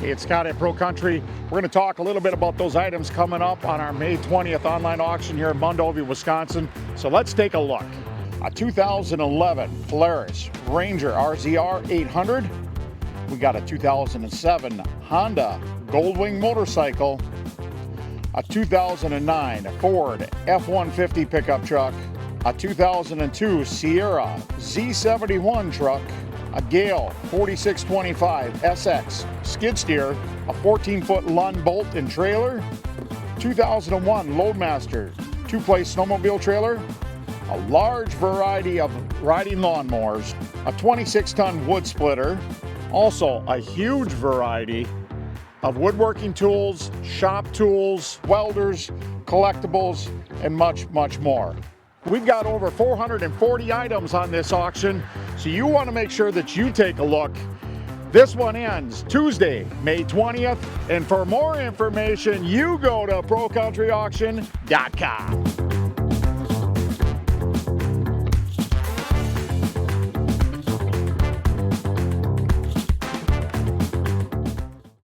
Hey, it's Scott at ProCountry. We're going to talk a little bit about those items coming up on our May 20th online auction here in Mondovi, Wisconsin. So let's take a look. A 2011 Polaris Ranger RZR 800. We got a 2007 Honda Goldwing motorcycle. A 2009 Ford F-150 pickup truck. A 2002 Sierra Z71 truck. A Gehl 4625 SX skid steer, a 14-foot Lund bolt and trailer, 2001 Loadmaster 2-place snowmobile trailer, a large variety of riding lawnmowers, a 26-ton wood splitter, also a huge variety of woodworking tools, shop tools, welders, collectibles, and much, much more. We've got over 440 items on this auction, so you want to make sure that you take a look. This one ends Tuesday, May 20th, and for more information, you go to ProCountryAuction.com.